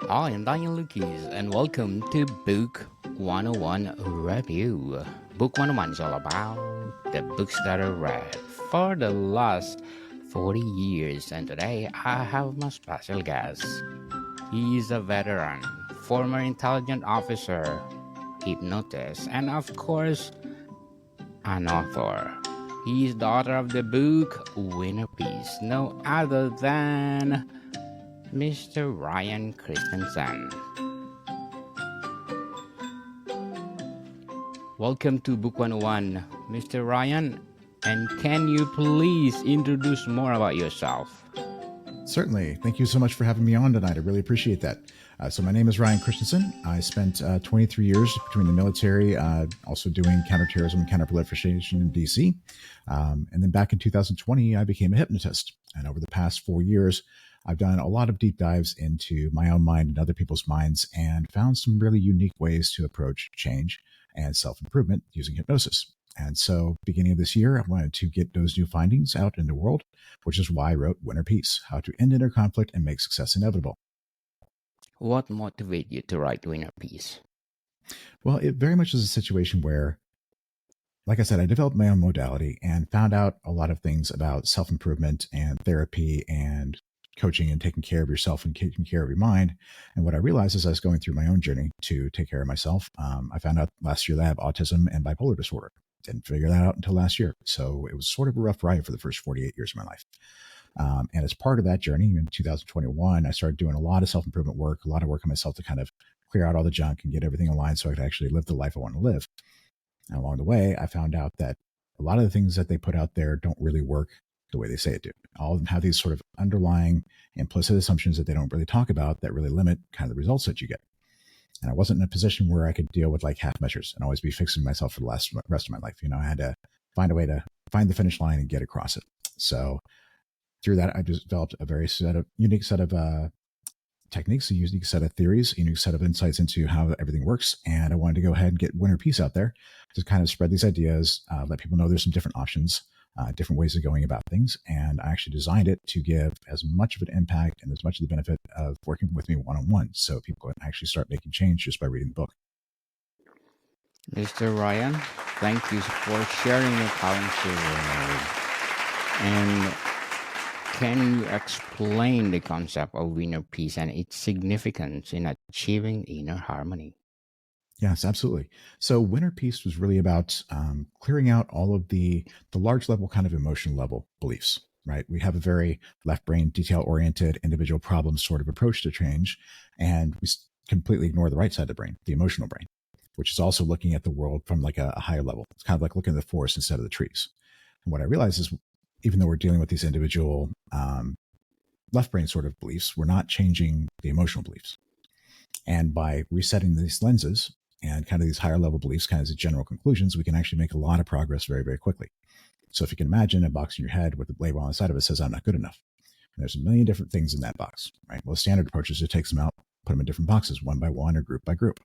I am Daniel Lucas, and welcome to Book 101 Review. Book 101 is all about the books that I read for the last 40 years, and today I have my special guest. He is a veteran, former intelligence officer, hypnotist, and of course, an author. He is the author of the book Winner Peace, no other than Mr. Ryan Christensen. Welcome to Book 101, Mr. Ryan. And can you please introduce more about yourself? Certainly. Thank you so much for having me on tonight. I really appreciate that. So my name is Ryan Christensen. I spent 23 years between the military, also doing counterterrorism and counterproliferation in DC. And then back in 2020, I became a hypnotist. And over the past 4 years, I've done a lot of deep dives into my own mind and other people's minds and found some really unique ways to approach change and self-improvement using hypnosis. And so beginning of this year, I wanted to get those new findings out in the world, which is why I wrote Winner Peace, How to End Inner Conflict and Make Success Inevitable. What motivated you to write Winner Peace? Well, it very much is a situation where, like I said, I developed my own modality and found out a lot of things about self-improvement and therapy and coaching and taking care of yourself and taking care of your mind. And what I realized as I was going through my own journey to take care of myself, I found out last year that I have autism and bipolar disorder. Didn't figure that out until last year. So it was sort of a rough ride for the first 48 years of my life. And as part of that journey in 2021, I started doing a lot of self-improvement work, a lot of work on myself to kind of clear out all the junk and get everything aligned so I could actually live the life I want to live. And along the way, I found out that a lot of the things that they put out there don't really work the way they say it do. All of them have these sort of underlying implicit assumptions that they don't really talk about that really limit kind of the results that you get. And I wasn't in a position where I could deal with like half measures and always be fixing myself for the rest of my life. I had to find a way to find the finish line and get across it. So through that, I just developed a very unique set of techniques, a unique set of theories, a unique set of insights into how everything works. And I wanted to go ahead and get Winner Peace out there to kind of spread these ideas, let people know there's some different options, different ways of going about things. And I actually designed it to give as much of an impact and as much of the benefit of working with me one-on-one. So people can actually start making change just by reading the book. Mr. Ryan, thank you for sharing your talents with me. And can you explain the concept of Winner Peace and its significance in achieving inner harmony? Yes, absolutely. So Winner Peace was really about clearing out all of the large level kind of emotional level beliefs, right? We have a very left brain, detail oriented, individual problem sort of approach to change. And we completely ignore the right side of the brain, the emotional brain, which is also looking at the world from like a higher level. It's kind of like looking at the forest instead of the trees. And what I realized is even though we're dealing with these individual left brain sort of beliefs, we're not changing the emotional beliefs. And by resetting these lenses and kind of these higher level beliefs, kind of as general conclusions, we can actually make a lot of progress very, very quickly. So if you can imagine a box in your head with a label on the side of it says, I'm not good enough. And there's a million different things in that box, right? Well, the standard approach is to take them out, put them in different boxes, one by one or group by group.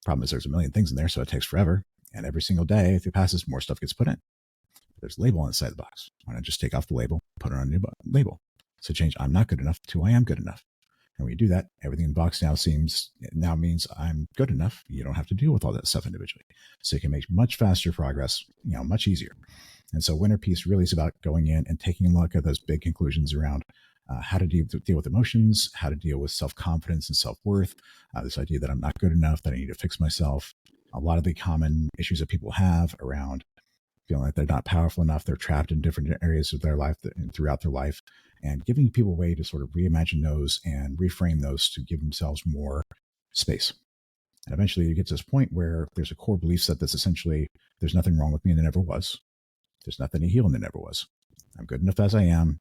Problem is there's a million things in there, so it takes forever. And every single day, if it passes, more stuff gets put in. There's a label on the side of the box. Why not just take off the label, put it on a new label? So change I'm not good enough to I am good enough. And when you do that, everything in the box now means I'm good enough. You don't have to deal with all that stuff individually. So you can make much faster progress, much easier. And so Winner Peace really is about going in and taking a look at those big conclusions around how to deal with emotions, how to deal with self-confidence and self-worth, this idea that I'm not good enough, that I need to fix myself. A lot of the common issues that people have around feeling like they're not powerful enough, they're trapped in different areas of their life and throughout their life, and giving people a way to sort of reimagine those and reframe those to give themselves more space. And eventually you get to this point where there's a core belief set that's essentially, there's nothing wrong with me and there never was. There's nothing to heal and there never was. I'm good enough as I am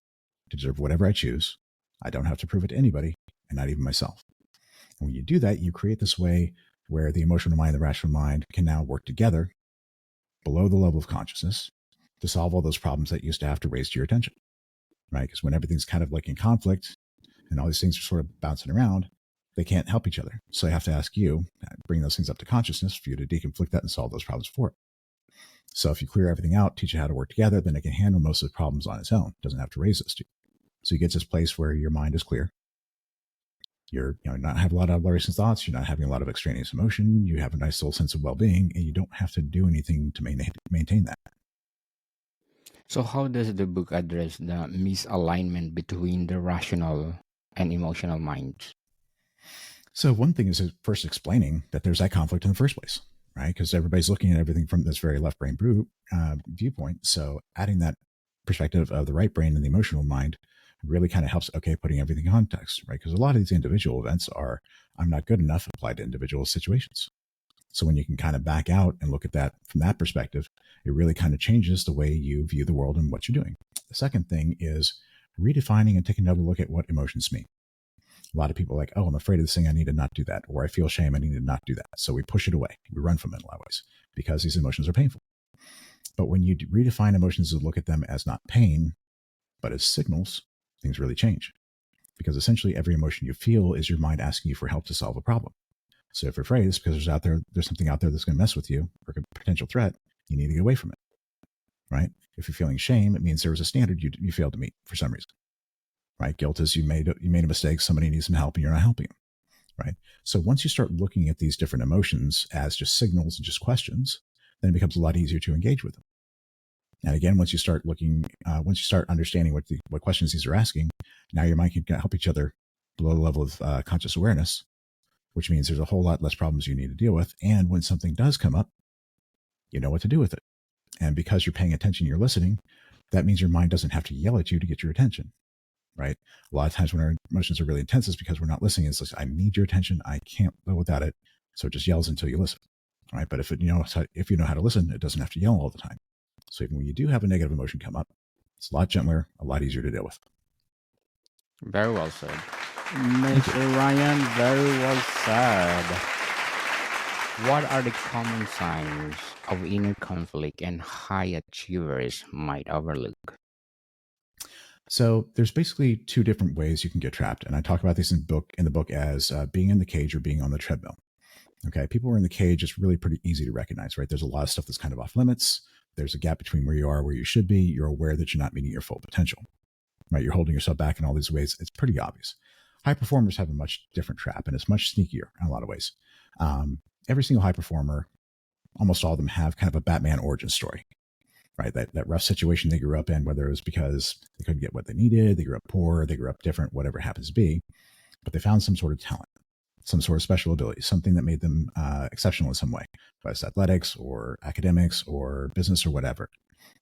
to deserve whatever I choose. I don't have to prove it to anybody and not even myself. And when you do that, you create this way where the emotional mind and the rational mind can now work together below the level of consciousness to solve all those problems that used to have to raise to your attention, right? Because when everything's kind of like in conflict and all these things are sort of bouncing around, they can't help each other. So I have to ask you, bring those things up to consciousness for you to deconflict that and solve those problems for it. So if you clear everything out, teach it how to work together, then it can handle most of the problems on its own. It doesn't have to raise those to you. So you get to this place where your mind is clear. You're, not have a lot of racing thoughts. You're not having a lot of extraneous emotion. You have a nice little sense of well-being, and you don't have to do anything to maintain that. So, how does the book address the misalignment between the rational and emotional minds? So one thing is first explaining that there's that conflict in the first place, right? Because everybody's looking at everything from this very left brain viewpoint. So adding that perspective of the right brain and the emotional mind really kind of helps, okay, putting everything in context, right? Because a lot of these individual events are, I'm not good enough, applied to individual situations. So when you can kind of back out and look at that from that perspective, it really kind of changes the way you view the world and what you're doing. The second thing is redefining and taking another look at what emotions mean. A lot of people are like, oh, I'm afraid of this thing. I need to not do that. Or I feel shame. I need to not do that. So we push it away. We run from it in a lot of ways because these emotions are painful. But when you redefine emotions and look at them as not pain, but as signals, things really change. Because essentially every emotion you feel is your mind asking you for help to solve a problem. So if you're afraid, it's because there's something out there that's going to mess with you or a potential threat. You need to get away from it, right? If you're feeling shame, it means there was a standard you failed to meet for some reason, right? Guilt is you made a mistake. Somebody needs some help and you're not helping them, right? So once you start looking at these different emotions as just signals and just questions, then it becomes a lot easier to engage with them. And again, once you start understanding what questions these are asking, now your mind can help each other below the level of conscious awareness, which means there's a whole lot less problems you need to deal with. And when something does come up, you know what to do with it. And because you're paying attention, you're listening, that means your mind doesn't have to yell at you to get your attention, right? A lot of times when our emotions are really intense, it's because we're not listening. It's like, I need your attention. I can't live without it. So it just yells until you listen, right? But if you know how to listen, it doesn't have to yell all the time. So even when you do have a negative emotion come up, it's a lot gentler, a lot easier to deal with. Very well said. Mr. Ryan, very well said. What are the common signs of inner conflict and high achievers might overlook? So there's basically two different ways you can get trapped, and I talk about this in the book as being in the cage or being on the treadmill. Okay, people who are in the cage, it's really pretty easy to recognize, right? There's a lot of stuff that's kind of off limits. There's a gap between where you are, where you should be. You're aware that you're not meeting your full potential, right? You're holding yourself back in all these ways. It's pretty obvious. High performers have a much different trap, and it's much sneakier in a lot of ways. Every single high performer, almost all of them, have kind of a Batman origin story, right? That rough situation they grew up in, whether it was because they couldn't get what they needed, they grew up poor, they grew up different, whatever it happens to be, but they found some sort of talent, some sort of special ability, something that made them exceptional in some way, whether it's athletics or academics or business or whatever.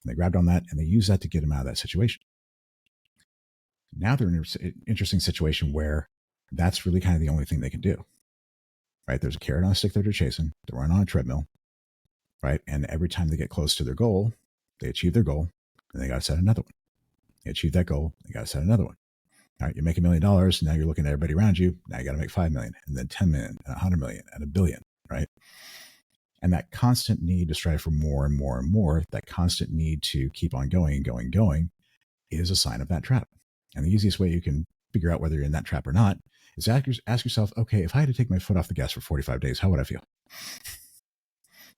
And they grabbed on that and they used that to get them out of that situation. Now they're in an interesting situation where that's really kind of the only thing they can do, right? There's a carrot on a stick that they're chasing. They're running on a treadmill, right? And every time they get close to their goal, they achieve their goal, and they got to set another one. They achieve that goal, they got to set another one. All right, you make $1 million. Now you're looking at everybody around you. Now you got to make 5 million, and then 10 million, and 100 million, and a billion, right? And that constant need to strive for more and more and more, that constant need to keep on going, is a sign of that trap. And the easiest way you can figure out whether you're in that trap or not is ask yourself, okay, if I had to take my foot off the gas for 45 days, how would I feel?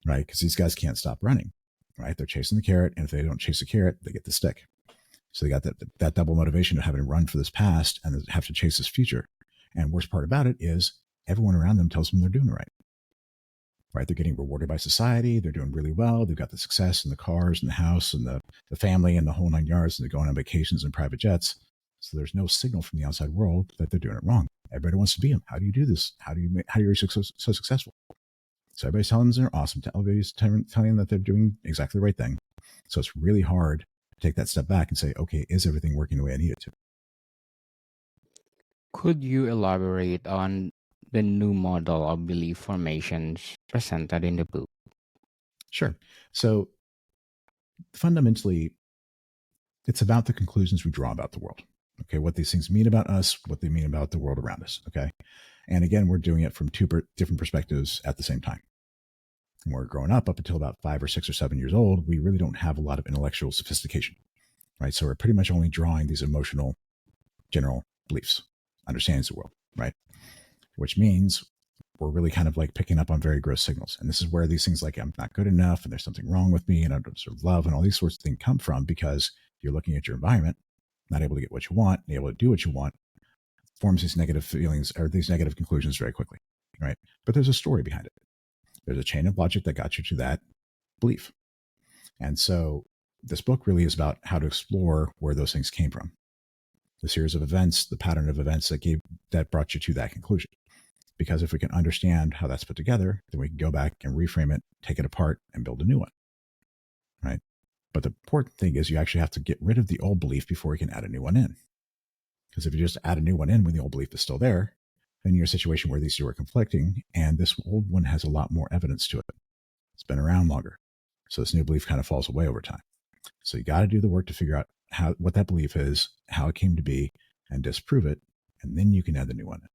Right? Because these guys can't stop running, right? They're chasing the carrot, and if they don't chase the carrot, they get the stick. So they got that double motivation of having to run for this past and have to chase this future. And worst part about it is everyone around them tells them they're doing it right. Right? They're getting rewarded by society. They're doing really well. They've got the success and the cars and the house and the family and the whole 9 yards, and they're going on vacations and private jets. So there's no signal from the outside world that they're doing it wrong. Everybody wants to be them. How do you do this? How are you so successful? So everybody's telling them they're awesome. Everybody's telling them that they're doing exactly the right thing. So it's really hard to take that step back and say, okay, is everything working the way I need it to? Could you elaborate on the new model of belief formations presented in the book? Sure. So fundamentally, it's about the conclusions we draw about the world. Okay, what these things mean about us, what they mean about the world around us. Okay, and again, we're doing it from two different perspectives at the same time. When we're growing up until about 5 or 6 or 7 years old, we really don't have a lot of intellectual sophistication, right? So we're pretty much only drawing these emotional, general beliefs, understandings of the world, right? Which means we're really kind of like picking up on very gross signals. And this is where these things like, I'm not good enough and there's something wrong with me and I don't deserve love and all these sorts of things come from, because you're looking at your environment, not able to get what you want, not able to do what you want, forms these negative feelings or these negative conclusions very quickly, right? But there's a story behind it. There's a chain of logic that got you to that belief. And so this book really is about how to explore where those things came from, the series of events, the pattern of events that brought you to that conclusion. Because if we can understand how that's put together, then we can go back and reframe it, take it apart, and build a new one, right? But the important thing is you actually have to get rid of the old belief before you can add a new one in. Because if you just add a new one in when the old belief is still there, then you're in a situation where these two are conflicting, and this old one has a lot more evidence to it. It's been around longer. So this new belief kind of falls away over time. So you got to do the work to figure out what that belief is, how it came to be, and disprove it, and then you can add the new one in.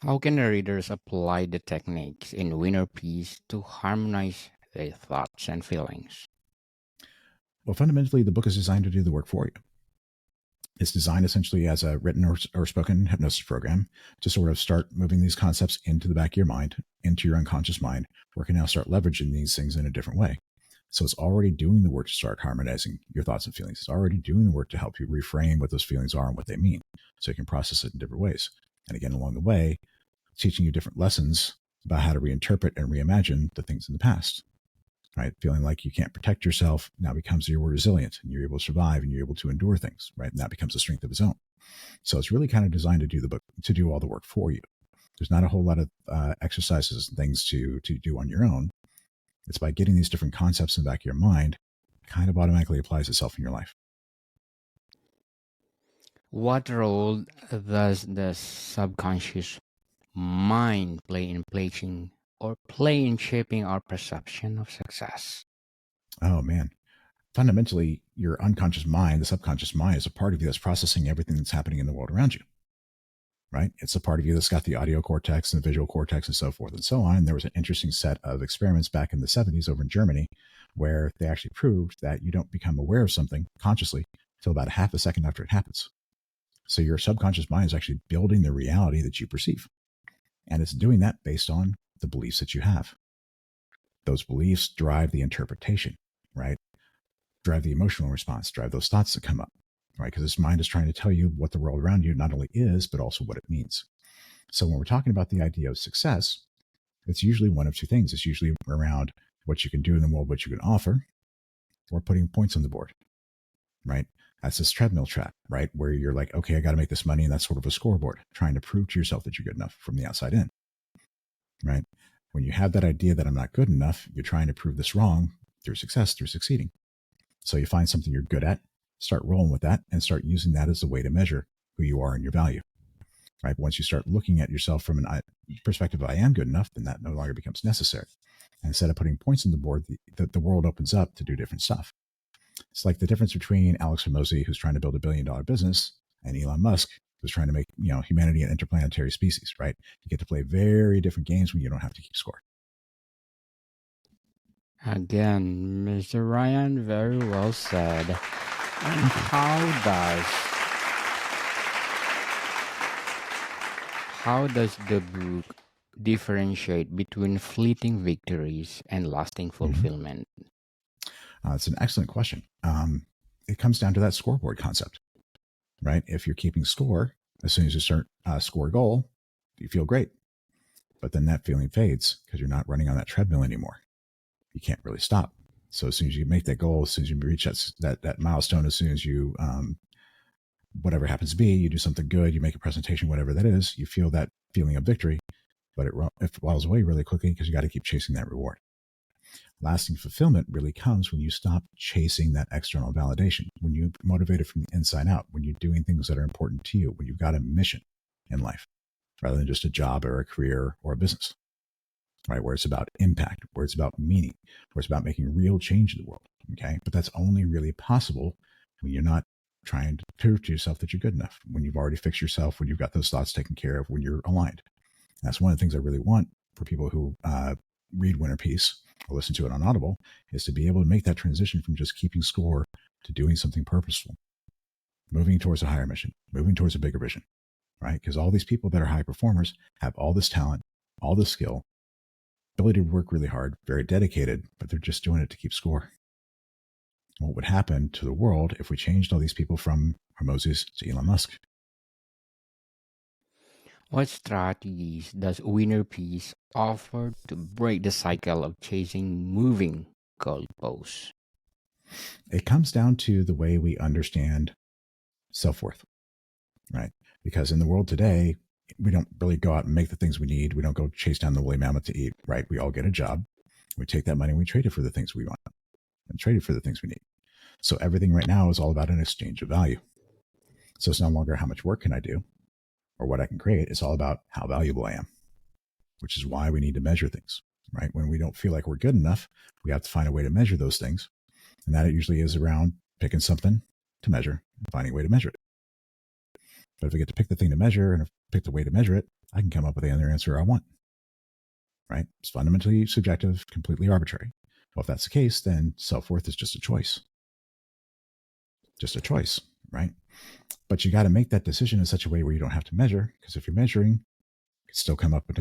How can the readers apply the techniques in Winner Peace to harmonize their thoughts and feelings? Well, fundamentally, the book is designed to do the work for you. It's designed essentially as a written or spoken hypnosis program to sort of start moving these concepts into the back of your mind, into your unconscious mind, where you can now start leveraging these things in a different way. So it's already doing the work to start harmonizing your thoughts and feelings. It's already doing the work to help you reframe what those feelings are and what they mean, so you can process it in different ways. And again, along the way, teaching you different lessons about how to reinterpret and reimagine the things in the past, right? Feeling like you can't protect yourself now becomes you're resilient and you're able to survive and you're able to endure things, right? And that becomes a strength of its own. So it's really kind of designed to do all the work for you. There's not a whole lot of exercises and things to do on your own. It's by getting these different concepts in the back of your mind, kind of automatically applies itself in your life. What role does the subconscious mind play in shaping our perception of success? Oh man. Fundamentally, your unconscious mind, the subconscious mind, is a part of you that's processing everything that's happening in the world around you, right? It's a part of you that's got the audio cortex and the visual cortex and so forth and so on. And there was an interesting set of experiments back in the 70s over in Germany where they actually proved that you don't become aware of something consciously until about a half a second after it happens. So your subconscious mind is actually building the reality that you perceive. And it's doing that based on the beliefs that you have. Those beliefs drive the interpretation, right? Drive the emotional response, drive those thoughts that come up, right? Because this mind is trying to tell you what the world around you not only is, but also what it means. So when we're talking about the idea of success, it's usually one of two things. It's usually around what you can do in the world, what you can offer, or putting points on the board, right? That's this treadmill trap, right? Where you're like, okay, I got to make this money. And that's sort of a scoreboard, trying to prove to yourself that you're good enough from the outside in, right? When you have that idea that I'm not good enough, you're trying to prove this wrong through success, through succeeding. So you find something you're good at, start rolling with that, and start using that as a way to measure who you are and your value, right? Once you start looking at yourself from an perspective of I am good enough, then that no longer becomes necessary. And instead of putting points on the board, the world opens up to do different stuff. It's like the difference between Alex Hormozi, who's trying to build $1 billion business, and Elon Musk, who's trying to make humanity an interplanetary species, right? You get to play very different games when you don't have to keep score. Again, Mr. Ryan, very well said. And how does the book differentiate between fleeting victories and lasting fulfillment? It's an excellent question. It comes down to that scoreboard concept, right? If you're keeping score, as soon as you start score a goal, you feel great. But then that feeling fades because you're not running on that treadmill anymore. You can't really stop. So as soon as you make that goal, as soon as you reach that milestone, as soon as you, whatever happens to be, you do something good, you make a presentation, whatever that is, you feel that feeling of victory, but it falls away really quickly because you got to keep chasing that reward. Lasting fulfillment really comes when you stop chasing that external validation, when you're motivated from the inside out, when you're doing things that are important to you, when you've got a mission in life rather than just a job or a career or a business, right? Where it's about impact, where it's about meaning, where it's about making real change in the world. Okay. But that's only really possible when you're not trying to prove to yourself that you're good enough, when you've already fixed yourself, when you've got those thoughts taken care of, when you're aligned. And that's one of the things I really want for people who read Winter Peace or listen to it on Audible, is to be able to make that transition from just keeping score to doing something purposeful, moving towards a higher mission, moving towards a bigger vision, right? Because all these people that are high performers have all this talent, all this skill, ability to work really hard, very dedicated, but they're just doing it to keep score. What would happen to the world if we changed all these people from Hormozis to Elon Musk? What strategies does Winner Peace offer to break the cycle of chasing moving goalposts? It comes down to the way we understand self worth, right? Because in the world today, we don't really go out and make the things we need. We don't go chase down the woolly mammoth to eat, right? We all get a job. We take that money and we trade it for the things we want and trade it for the things we need. So everything right now is all about an exchange of value. So it's no longer how much work can I do or what I can create. It's all about how valuable I am, which is why we need to measure things, right? When we don't feel like we're good enough, we have to find a way to measure those things. And that it usually is around picking something to measure and finding a way to measure it. But if I get to pick the thing to measure and pick the way to measure it, I can come up with the other answer I want, right? It's fundamentally subjective, completely arbitrary. Well, if that's the case, then self-worth is just a choice. Just a choice, right? But you got to make that decision in such a way where you don't have to measure, because if you're measuring, you can still come up with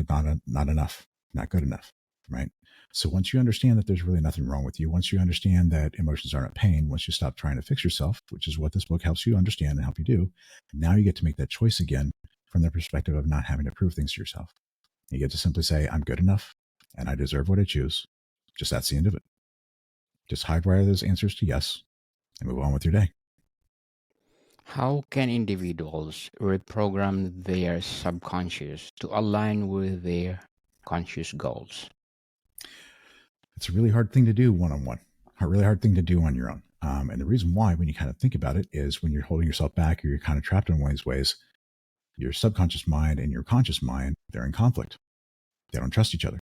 not enough, not good enough, right? So once you understand that there's really nothing wrong with you, once you understand that emotions aren't a pain, once you stop trying to fix yourself, which is what this book helps you understand and help you do, now you get to make that choice again from the perspective of not having to prove things to yourself. You get to simply say, I'm good enough and I deserve what I choose. Just that's the end of it. Just hardwire those answers to yes and move on with your day. How can individuals reprogram their subconscious to align with their conscious goals? It's a really hard thing to do one-on-one, a really hard thing to do on your own. And the reason why, when you kind of think about it, is when you're holding yourself back or you're kind of trapped in one of these ways, your subconscious mind and your conscious mind, they're in conflict. They don't trust each other,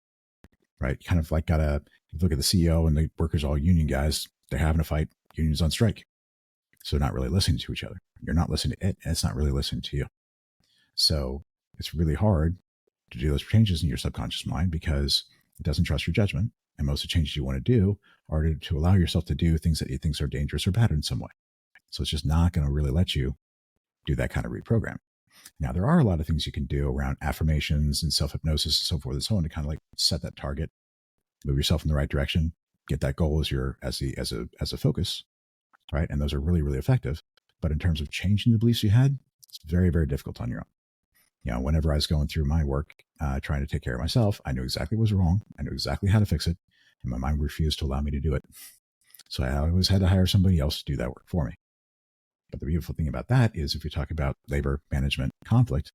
right? You kind of like look at the CEO and the workers, all union guys, they're having a fight, unions on strike. So they're not really listening to each other. You're not listening to it, and it's not really listening to you. So it's really hard to do those changes in your subconscious mind because it doesn't trust your judgment. And most of the changes you want to do are to allow yourself to do things that you think are dangerous or bad in some way. So it's just not going to really let you do that kind of reprogram. Now, there are a lot of things you can do around affirmations and self-hypnosis and so forth and so on to kind of like set that target, move yourself in the right direction, get that goal as a focus, right? And those are really, really effective. But in terms of changing the beliefs you had, it's very, very difficult on your own. Whenever I was going through my work, trying to take care of myself, I knew exactly what was wrong. I knew exactly how to fix it. And my mind refused to allow me to do it. So I always had to hire somebody else to do that work for me. But the beautiful thing about that is if you talk about labor, management, conflict,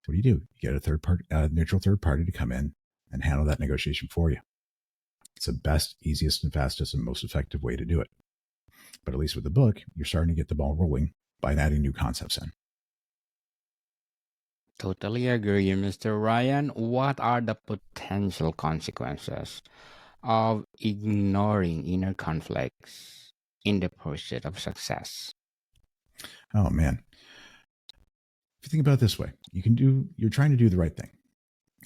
what do? You get a third party, neutral third party to come in and handle that negotiation for you. It's the best, easiest, and fastest and most effective way to do it. But at least with the book, you're starting to get the ball rolling by adding new concepts in. Totally agree, Mr. Ryan. What are the potential consequences of ignoring inner conflicts in the pursuit of success? Oh man. If you think about it this way, you're trying to do the right thing,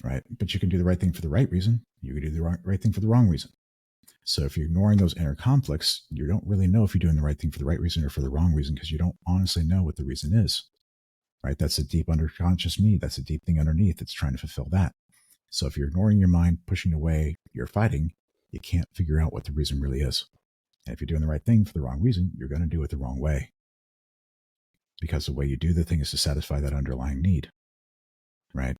right? But you can do the right thing for the right reason. You can do the right thing for the wrong reason. So if you're ignoring those inner conflicts, you don't really know if you're doing the right thing for the right reason or for the wrong reason because you don't honestly know what the reason is, right? That's a deep underconscious me. That's a deep thing underneath that's trying to fulfill that. So if you're ignoring your mind, pushing away your fighting, you can't figure out what the reason really is. And if you're doing the right thing for the wrong reason, you're going to do it the wrong way. Because the way you do the thing is to satisfy that underlying need, right?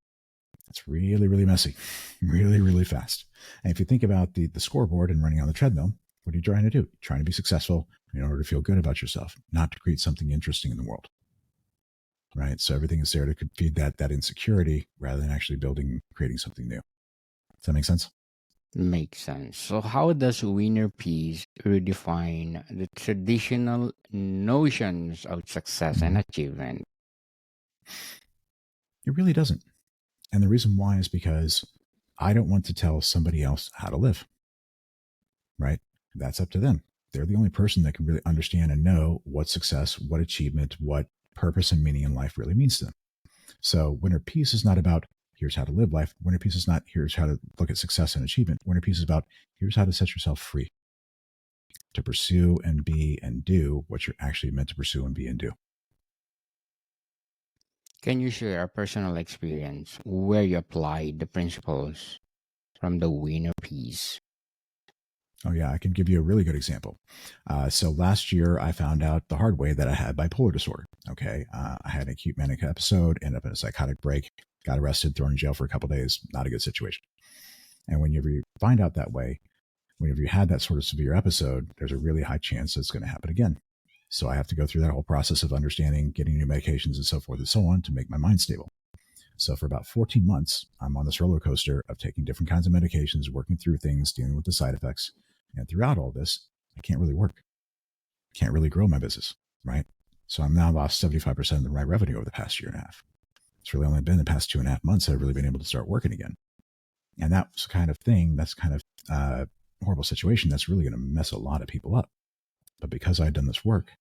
It's really, really messy, really, really fast. And if you think about the scoreboard and running on the treadmill, what are you trying to do? You're trying to be successful in order to feel good about yourself, not to create something interesting in the world, right? So everything is there to feed that insecurity rather than actually creating something new. Does that make sense? Makes sense. So, how does Winner Peace redefine the traditional notions of success and Mhm. achievement? It really doesn't. And the reason why is because I don't want to tell somebody else how to live, right? That's up to them. They're the only person that can really understand and know what success, what achievement, what purpose and meaning in life really means to them. So Winner Peace is not about here's how to live life. Winner Peace is not here's how to look at success and achievement. Winner Peace is about here's how to set yourself free to pursue and be and do what you're actually meant to pursue and be and do. Can you share a personal experience where you applied the principles from the Winner Peace? Oh, yeah, I can give you a really good example. So last year, I found out the hard way that I had bipolar disorder. Okay. I had an acute manic episode, ended up in a psychotic break. got arrested, thrown in jail for a couple of days. Not a good situation. And whenever you find out that way, whenever you had that sort of severe episode, there's a really high chance it's going to happen again. So I have to go through that whole process of understanding, getting new medications and so forth and so on to make my mind stable. So for about 14 months, I'm on this roller coaster of taking different kinds of medications, working through things, dealing with the side effects. And throughout all this, I can't really work. Can't really grow my business, right? So I'm now lost 75% of my revenue over the past year and a half. It's really only been the past 2.5 months that I've really been able to start working again. And that's the kind of thing, that's kind of horrible situation that's really going to mess a lot of people up. But because I had done this work,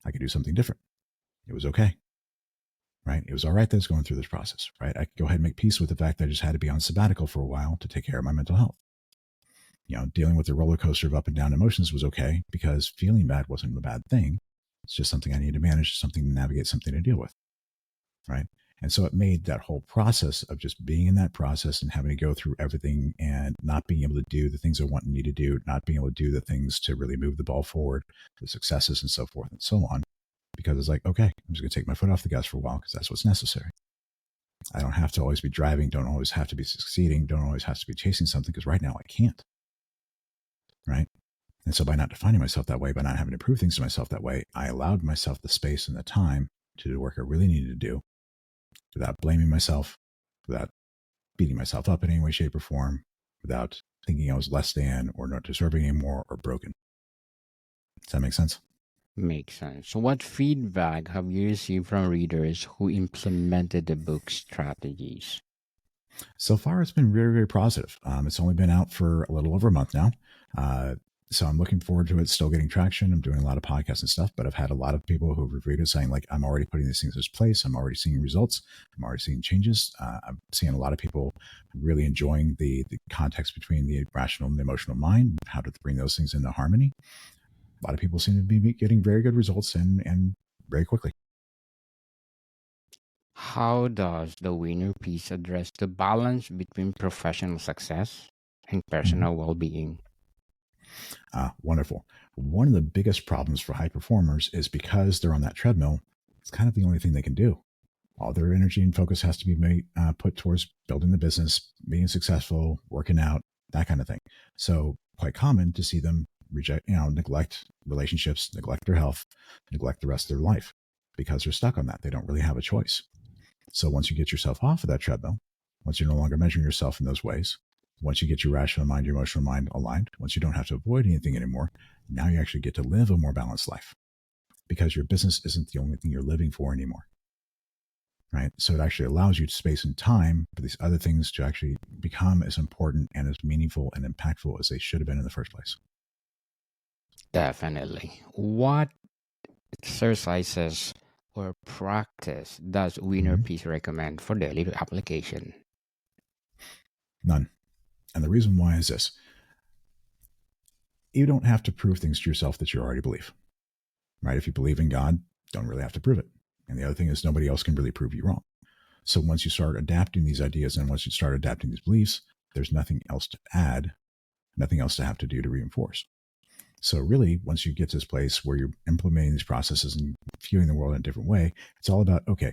I could do something different. It was okay, right? It was all right that I was going through this process, right? I could go ahead and make peace with the fact that I just had to be on sabbatical for a while to take care of my mental health. Dealing with the roller coaster of up and down emotions was okay because feeling bad wasn't a bad thing. It's just something I needed to manage, something to navigate, something to deal with, right? And so it made that whole process of just being in that process and having to go through everything and not being able to do the things I want and need to do, not being able to do the things to really move the ball forward, the successes and so forth and so on. Because it's like, okay, I'm just going to take my foot off the gas for a while because that's what's necessary. I don't have to always be driving, don't always have to be succeeding, don't always have to be chasing something because right now I can't, right? And so by not defining myself that way, by not having to prove things to myself that way, I allowed myself the space and the time to do the work I really needed to do without blaming myself, without beating myself up in any way, shape, or form, without thinking I was less than or not deserving anymore or broken. Does that make sense? Makes sense. So what feedback have you received from readers who implemented the book's strategies? So far, it's been very, very positive. It's only been out for a little over a month now. So I'm looking forward to it still getting traction. I'm doing a lot of podcasts and stuff, but I've had a lot of people who've reviewed it saying, like, I'm already putting these things in place. I'm already seeing results. I'm already seeing changes. I'm seeing a lot of people really enjoying the context between the rational and the emotional mind, how to bring those things into harmony. A lot of people seem to be getting very good results and very quickly. How does the winner piece address the balance between professional success and personal well-being? Wonderful. One of the biggest problems for high performers is because they're on that treadmill, it's kind of the only thing they can do. All their energy and focus has to be put towards building the business, being successful, working out, that kind of thing. So quite common to see them neglect relationships, neglect their health, neglect the rest of their life because they're stuck on that. They don't really have a choice. So once you get yourself off of that treadmill, once you're no longer measuring yourself in those ways, once you get your rational mind, your emotional mind aligned, once you don't have to avoid anything anymore, now you actually get to live a more balanced life because your business isn't the only thing you're living for anymore, right? So it actually allows you space and time for these other things to actually become as important and as meaningful and impactful as they should have been in the first place. Definitely. What exercises or practice does Winner Piece recommend for daily application? None. And the reason why is this. You don't have to prove things to yourself that you already believe, right? If you believe in God, don't really have to prove it. And the other thing is nobody else can really prove you wrong. So once you start adapting these ideas and once you start adapting these beliefs, there's nothing else to add, nothing else to have to do to reinforce. So really, once you get to this place where you're implementing these processes and viewing the world in a different way, it's all about, okay,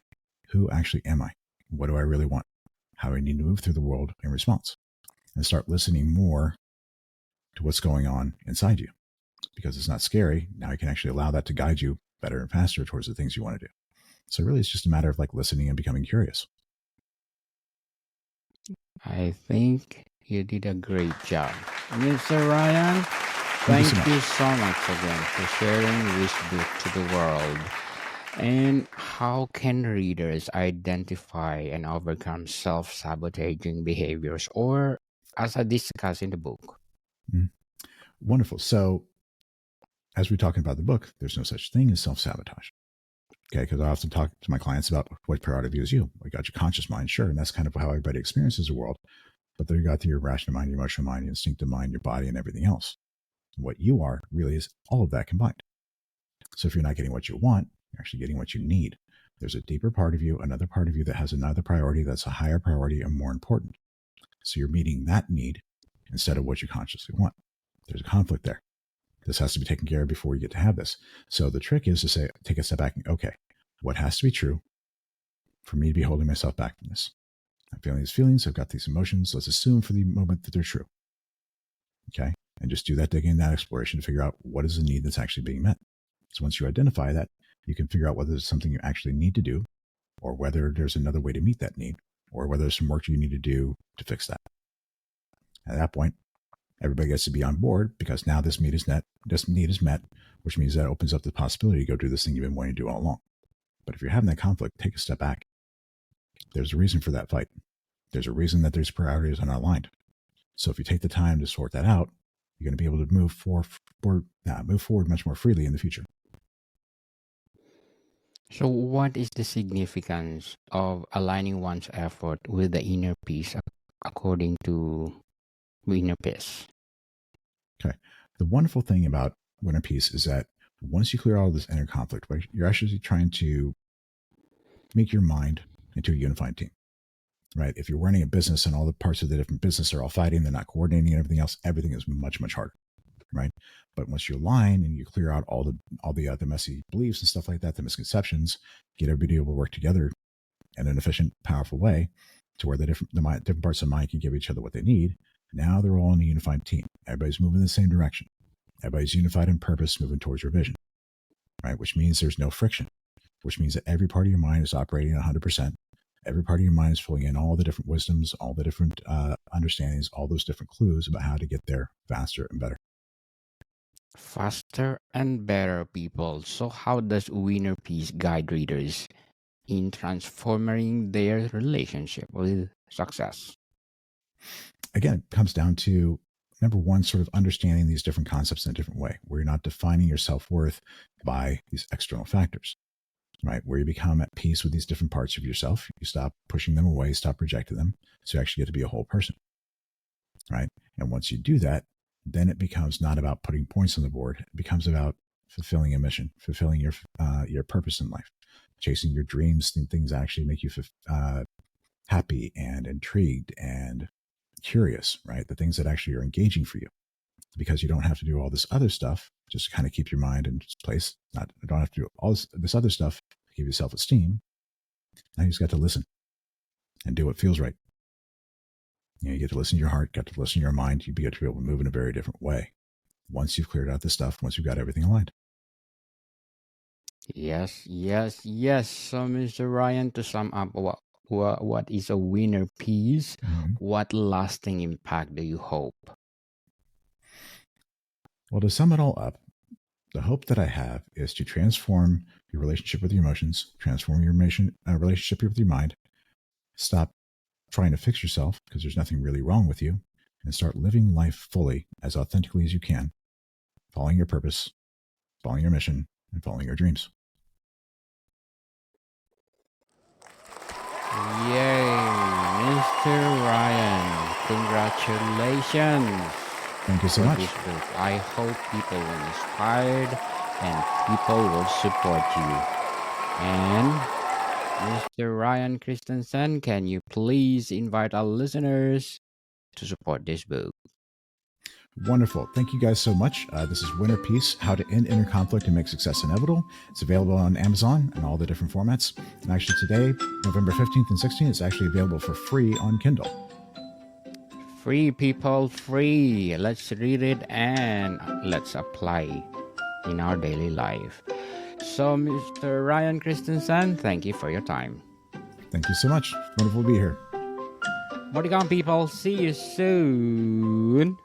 who actually am I? What do I really want? How do I need to move through the world in response? And start listening more to what's going on inside you. Because it's not scary. Now you can actually allow that to guide you better and faster towards the things you want to do. So really, it's just a matter of like listening and becoming curious. I think you did a great job. Mr. Ryan, thank you so much again for sharing this book to the world. And how can readers identify and overcome self-sabotaging behaviors, or as I discussed in the book? Wonderful. So as we're talking about the book, there's no such thing as self-sabotage. Okay, because I often talk to my clients about what part of you is you. We got your conscious mind, sure, and that's kind of how everybody experiences the world. But then you got your rational mind, your emotional mind, your instinctive mind, your body, and everything else. What you are really is all of that combined. So if you're not getting what you want, you're actually getting what you need. There's a deeper part of you, another part of you that has another priority that's a higher priority and more important. So you're meeting that need instead of what you consciously want. There's a conflict there. This has to be taken care of before you get to have this. So the trick is to say, take a step back and, okay, what has to be true for me to be holding myself back from this? I'm feeling these feelings. I've got these emotions. Let's assume for the moment that they're true. Okay. And just do that digging, that exploration to figure out what is the need that's actually being met. So once you identify that, you can figure out whether it's something you actually need to do, or whether there's another way to meet that need, or whether there's some work you need to do to fix that. At that point, everybody gets to be on board because now this need is met, which means that opens up the possibility to go do this thing you've been wanting to do all along. But if you're having that conflict, take a step back. There's a reason for that fight. There's a reason that there's priorities are not aligned. So if you take the time to sort that out, you're going to be able to move forward much more freely in the future. So, what is the significance of aligning one's effort with the inner peace according to inner peace? Okay. The wonderful thing about inner peace is that once you clear all this inner conflict, you're actually trying to make your mind into a unified team, right? If you're running a business and all the parts of the different business are all fighting, they're not coordinating and everything else, everything is much, much harder, right? But once you align and you clear out all the messy beliefs and stuff like that, the misconceptions, get everybody able to work together in an efficient, powerful way to where the different parts of the mind can give each other what they need. Now they're all in a unified team. Everybody's moving in the same direction. Everybody's unified in purpose, moving towards your vision, right? Which means there's no friction, which means that every part of your mind is operating at 100%. Every part of your mind is pulling in all the different wisdoms, all the different understandings, all those different clues about how to get there faster and better. Faster and better, people. So, how does inner peace guide readers in transforming their relationship with success? Again, it comes down to number one, sort of understanding these different concepts in a different way, where you're not defining your self-worth by these external factors, right? Where you become at peace with these different parts of yourself. You stop pushing them away, stop rejecting them. So you actually get to be a whole person, right? And once you do that, then it becomes not about putting points on the board. It becomes about fulfilling a mission, fulfilling your purpose in life, chasing your dreams, things that actually make you happy and intrigued and curious, right? The things that actually are engaging for you, because you don't have to do all this other stuff just to kind of keep your mind in place. Don't have to do all this other stuff to give you self-esteem. Now you just got to listen and do what feels right. You get to listen to your heart, got to listen to your mind. You get to be able to move in a very different way once you've cleared out this stuff, once you've got everything aligned. Yes, yes, yes. So, Mr. Ryan, to sum up, what is a winner piece? Mm-hmm. What lasting impact do you hope? Well, to sum it all up, the hope that I have is to transform your relationship with your emotions, transform your relationship with your mind, stop trying to fix yourself because there's nothing really wrong with you, and start living life fully, as authentically as you can, following your purpose, following your mission, and following your dreams. Yay, Mr. Ryan. Congratulations. Thank you so for much. this book. I hope people will be inspired and people will support you. And Mr. Ryan Christensen, can you please invite our listeners to support this book? Wonderful. Thank you guys so much. This is Winner Peace, How to End Inner Conflict and Make Success Inevitable. It's available on Amazon and all the different formats. And actually today, November 15th and 16th, it's actually available for free on Kindle. Free, people, free. Let's read it and let's apply in our daily life. So, Mr. Ryan Christensen, thank you for your time. Thank you so much. Wonderful to be here. More to come, people. See you soon.